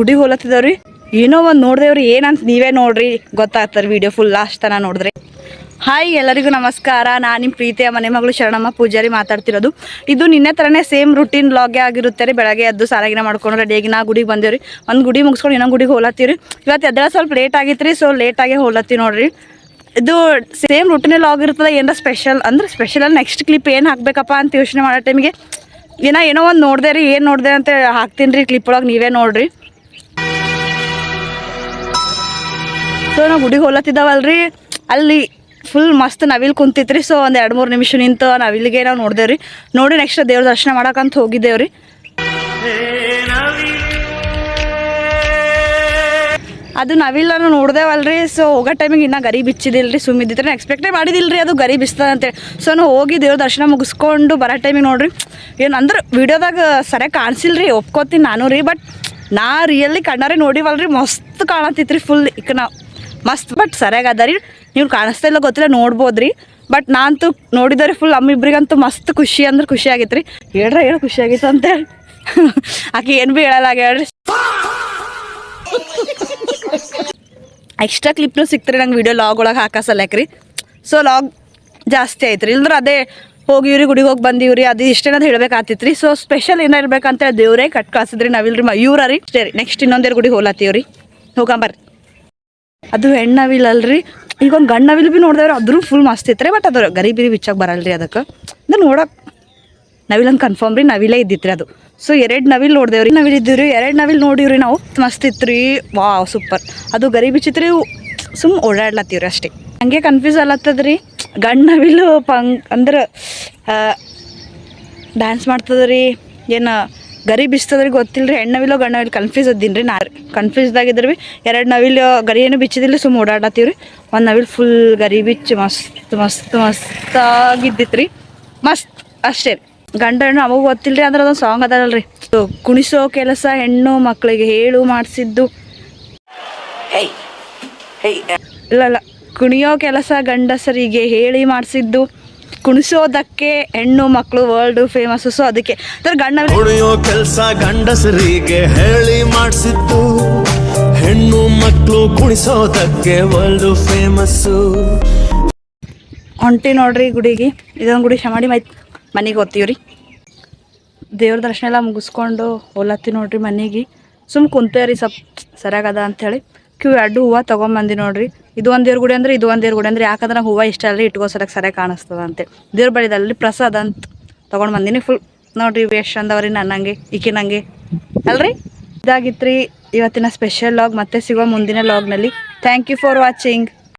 ಗುಡಿಗೆ ಹೋಲತ್ತಿದವ್ರಿ. ಏನೋ ಒಂದು ನೋಡ್ದೇವ್ರಿ, ಏನಂತ ನೀವೇ ನೋಡ್ರಿ ಗೊತ್ತಾಗ್ತಾರೆ ವಿಡಿಯೋ ಫುಲ್ ಲಾಸ್ಟ್ ತನಕ ನೋಡಿದ್ರೆ. ಹಾಯ್ ಎಲ್ಲರಿಗೂ ನಮಸ್ಕಾರ. ನಾನು ನಿಮ್ಮ ಪ್ರೀತಿಯ ಮನೆ ಮಗಳು ಶರಣಮ್ಮ ಪೂಜಾರಿ ಮಾತಾಡ್ತಿರೋದು. ಇದು ನಿನ್ನೆ ಥರನೇ ಸೇಮ್ ರುಟೀನ್ ಬ್ಲಾಗೇ ಆಗಿರುತ್ತೆ ರೀ. ಬೆಳಗ್ಗೆ ಎದ್ದು ಸಾಲಾಗಿನ ಮಾಡ್ಕೊಂಡು ರೆಡಿಯಾಗಿ ನಾ ಗುಡಿಗೆ ಬಂದೇವ್ರಿ. ಒಂದು ಗುಡಿ ಮುಗಿಸ್ಕೊಂಡು ಇನ್ನೊಂದು ಗುಡಿಗೆ ಹೋಲತ್ತೀವಿ ರೀ. ಇವತ್ತು ಎದ್ದಳ ಸ್ವಲ್ಪ ಲೇಟ್ ಆಗಿತ್ತು ರೀ, ಸೊ ಲೇಟಾಗಿ ಹೋಲತ್ತೀವಿ ನೋಡ್ರಿ. ಇದು ಸೇಮ್ ರುಟೀನಲ್ಲಿ ಆಗಿರ್ತದೆ. ಏನಾರ ಸ್ಪೆಷಲ್ ಅಂದ್ರೆ ಸ್ಪೆಷಲಲ್ಲಿ ನೆಕ್ಸ್ಟ್ ಕ್ಲಿಪ್ ಏನು ಹಾಕಬೇಕಪ್ಪ ಅಂತ ಯೋಚನೆ ಮಾಡೋ ಟೈಮಿಗೆ ಏನೋ ಒಂದು ನೋಡಿದೆ ರೀ. ಏನು ನೋಡಿದೆ ಅಂತ ಹಾಕ್ತೀನಿ ರೀ ಕ್ಲಿಪ್ ಒಳಗೆ, ನೀವೇ ನೋಡಿರಿ. ಸೊ ನಾವು ಗುಡಿಗೆ ಹೋಲತ್ತಿದ್ದಾವಲ್ರಿ, ಅಲ್ಲಿ ಫುಲ್ ಮಸ್ತ್ ನವಿಲ್ ಕುಂತಿತ್ರಿ. ಸೊ ಒಂದು 2-3 ನಿಮಿಷ ನಿಂತು ನವಿಲಿಗೆ ನಾವು ನೋಡಿದೇವ್ರಿ. ನೋಡಿ ನೆಕ್ಸ್ಟ್ ದೇವ್ರ ದರ್ಶನ ಮಾಡೋಕಂತ ಹೋಗಿದ್ದೇವ್ರಿ. ಅದು ನವಿಲನ್ನು ನೋಡ್ದೇವಲ್ರಿ. ಸೊ ಹೋಗೋ ಟೈಮಿಗೆ ಇನ್ನೂ ಗರಿ ಬಿಚ್ಚಿದಿಲ್ರಿ, ಸುಮ್ಮಿದ್ದಿತ್ತು. ಎಕ್ಸ್ಪೆಕ್ಟೇ ಮಾಡಿದಿಲ್ರಿ ಅದು ಗರಿ ಬಿಸ್ತದೆ ಅಂತೇಳಿ. ಸೊ ನಾವು ಹೋಗಿ ದೇವ್ರ ದರ್ಶನ ಮುಗಿಸ್ಕೊಂಡು ಬರೋ ಟೈಮಿಗೆ ನೋಡ್ರಿ, ಏನು ಅಂದ್ರೆ ವಿಡಿಯೋದಾಗ ಸರಿಯಾಗಿ ಕಾಣಿಸಿಲ್ರಿ, ಒಪ್ಕೋತೀನಿ ನಾನು ರೀ. ಬಟ್ ನಾ ರಿಯಲಿ ಕಣ್ಣಾರೆ ನೋಡಿವಲ್ರಿ, ಮಸ್ತ್ ಕಾಣತ್ತಿತ್ರಿ ಫುಲ್. ಈಗ ನಾವು ಮಸ್ತ್ ಬಟ್ ಸರಿಯಾಗಿ ಅದ ರೀ. ನೀವು ಕಾಣಿಸ್ತಾ ಇಲ್ಲ ಗೊತ್ತಿಲ್ಲ, ನೋಡ್ಬೋದ್ರಿ. ಬಟ್ ನಾನಂತೂ ನೋಡಿದರೆ ಫುಲ್ ಅಮ್ಮಿಬ್ರಿಗಂತೂ ಮಸ್ತ್ ಖುಷಿ ಅಂದ್ರೆ ಖುಷಿ ಆಗೈತೆ ರೀ. ಹೇಳು ಖುಷಿ ಆಗಿತ್ತು ಅಂತೇಳಿ ಆಕೆ ಏನು ಭೀ ಹೇಳಲ್ಲ ಹೇಳ್ರಿ. ಎಕ್ಸ್ಟ್ರಾ ಕ್ಲಿಪ್ನು ಸಿಕ್ತ್ರಿ ನಂಗೆ ವಿಡಿಯೋ ಲಾಗ್ ಒಳಗೆ ಹಾಕೋ ಸಲಕ್ರಿ. ಸೊ ಲಾಗ್ ಜಾಸ್ತಿ ಆಯ್ತು ರೀ. ಇಲ್ದ್ರೆ ಅದೇ ಹೋಗಿವ್ರಿ, ಗುಡಿಗೆ ಹೋಗಿ ಬಂದೀವ್ರಿ, ಅದು ಇಷ್ಟೇನದು ಹೇಳ್ಬೇಕಾಗ್ತಿತ್ತು ರೀ. ಸೊ ಸ್ಪೆಷಲ್ ಏನೋ ಇರ್ಬೇಕಂತೇಳಿ ದೇವ್ರೇ ಕಟ್ ಕಳ್ಸಿದ್ರಿ ನವಿಲ್ರಿ ಮಯೂರ ರೀ. ಅಷ್ಟೇ ರೀ. ನೆಕ್ಸ್ಟ್ ಇನ್ನೊಂದೇರು ಗುಡಿಗೆ ಹೋಲತ್ತೀವ್ರಿ, ಹೋಗಂಬರ್ರಿ. ಅದು ಹೆಣ್ಣವಿಲ್ ಅಲ್ರಿ. ಈಗ ಒಂದು ಗಂಡು ನವಿಲ್ ಭೀ ನೋಡಿದವ್ರಿ, ಅದ್ರೂ ಫುಲ್ ಮಸ್ತ್ ಇತ್ತು ರೀ. ಬಟ್ ಅದು ಗರಿ ಬಿರಿ ಬಿಚ್ಚಕ್ಕೆ ಬರಲ್ರಿ ಅದಕ್ಕೆ. ಅದು ನೋಡೋಕೆ ನವಿಲ್ ಅಂತ ಕನ್ಫರ್ಮ್ ರೀ, ನವಿಲೇ ಇದ್ದಿತ್ತು ರೀ ಅದು. ಸೊ 2 ನವಿಲ್ ನೋಡಿದೇವ್ರಿ, ನವಿಲ್ ಇದ್ದೀವ್ರಿ, 2 ನವಿಲ್ ನೋಡಿವ್ರಿ ನಾವು. ಮಸ್ತ್ ಇತ್ತು ರೀ, ವಾವ್ ಸೂಪರ್. ಅದು ಗರಿ ಬಿಚ್ಚಿತ್ರಿ, ಸುಮ್ಮ ಓಡಾಡ್ಲತ್ತೀವ್ರಿ ಅಷ್ಟೇ. ಹಂಗೆ ಕನ್ಫ್ಯೂಸ್ ಅಲ್ಲತ್ತದ ರೀ. ಗಂಡು ನವಿಲು ಅಂದ್ರೆ ಡ್ಯಾನ್ಸ್ ಮಾಡ್ತದ ರೀ, ಏನು ಗರಿ ಬಿಸ್ತದ್ರಿ ಗೊತ್ತಿಲ್ಲ ರೀ. ಹೆಣ್ಣು ನವಿಲು ಗಂಡು ನವಿಲು ಕನ್ಫ್ಯೂಸ್ ಅದ್ದೀನಿ ರೀ. ನಾ ಕನ್ಫ್ಯೂಸ್ದಾಗಿದ್ರೆ ಭೀ 2 ನವಿಲು ಗರಿ ಏನು ಬಿಚ್ಚಿದಿಲ್ಲ, ಸುಮ್ಮ ಓಡಾಡತ್ತೀವ್ರಿ. ಒಂದು ನವಿಲು ಫುಲ್ ಗರಿ ಬಿಚ್ಚಿ ಮಸ್ತಾಗಿದ್ದಿತ್ತು ರೀ, ಮಸ್ತ್ ಅಷ್ಟೇ ರೀ. ಗಂಡ ಹೆಣ್ಣು ಅವಾಗ ಗೊತ್ತಿಲ್ಲ ರೀ. ಅಂದ್ರೆ ಅದೊಂದು ಸಾಂಗ್ ಅದಲ್ರಿ, ಕುಣಿಸೋ ಕೆಲಸ ಹೆಣ್ಣು ಮಕ್ಕಳಿಗೆ ಹೇಳು ಮಾಡಿಸಿದ್ದು. ಇಲ್ಲ ಕುಣಿಯೋ ಕೆಲಸ ಗಂಡಸರಿಗೆ ಹೇಳಿ ಮಾಡಿಸಿದ್ದು, ಕುಣಿಸೋದಕ್ಕೆ ಹೆಣ್ಣು ಮಕ್ಕಳು ವರ್ಲ್ಡ್ ಫೇಮಸ್. ಸೊ ಅದಕ್ಕೆ ಗಂಡ ಕುಣಿಯೋ ಕೆಲಸ ಗಂಡಸರಿಗೆ ಹೇಳಿ ಮಾಡಿಸಿದ್ದು, ಹೆಣ್ಣು ಮಕ್ಕಳು ಕುಣಿಸೋದಕ್ಕೆ ವರ್ಲ್ಡ್ ಫೇಮಸ್. ಹೊಂಟಿ ನೋಡ್ರಿ ಗುಡಿಗೆ. ಇದೊಂದು ಗುಡಿ ಶಮಾಡಿ ಮನೆಗೆ ಹೋಗ್ತೀವ್ರಿ. ದೇವ್ರ ದರ್ಶನ ಎಲ್ಲ ಮುಗಿಸ್ಕೊಂಡು ಹೋಲತ್ತಿ ನೋಡ್ರಿ ಮನೆಗೆ. ಸುಮ್ಮ ಕುಂತೇವ್ರಿ ಸ್ವಲ್ಪ ಸರಿಯಾಗದ ಅಂಥೇಳಿ. 2 ಹೂವು ತೊಗೊಂಬಂದು ನೋಡ್ರಿ. ಇದು ಒಂದು ದೇವ್ರ ಗುಡಿ ಅಂದ್ರೆ ಇದು ಒಂದು ದೇವ್ರ ಗುಡಿ ಅಂದ್ರೆ, ಯಾಕಂದ್ರೆ ಹೂವು ಇಷ್ಟ ಅಲ್ರಿ, ಇಟ್ಕೋ ಸರಿಯಾಗಿ ಕಾಣಿಸ್ತದ ಅಂತೇಳಿ ದೇವ್ರ ಬಳಿದಲ್ಲಿ ಪ್ರಸಾದ ಅಂತ ತೊಗೊಂಡು ಬಂದೀನಿ. ಫುಲ್ ನೋಡ್ರಿ ವೇಸ್ಟ್ ಅಂದವ್ರಿ ನನ್ನಂಗೆ ಈಕಿನಂಗೆ ಅಲ್ರಿ. ಇದಾಗಿತ್ತು ರೀ ಇವತ್ತಿನ ಸ್ಪೆಷಲ್ ಲಾಗ್. ಮತ್ತೆ ಸಿಗೋ ಮುಂದಿನ ಲಾಗ್ನಲ್ಲಿ. Thank you for watching.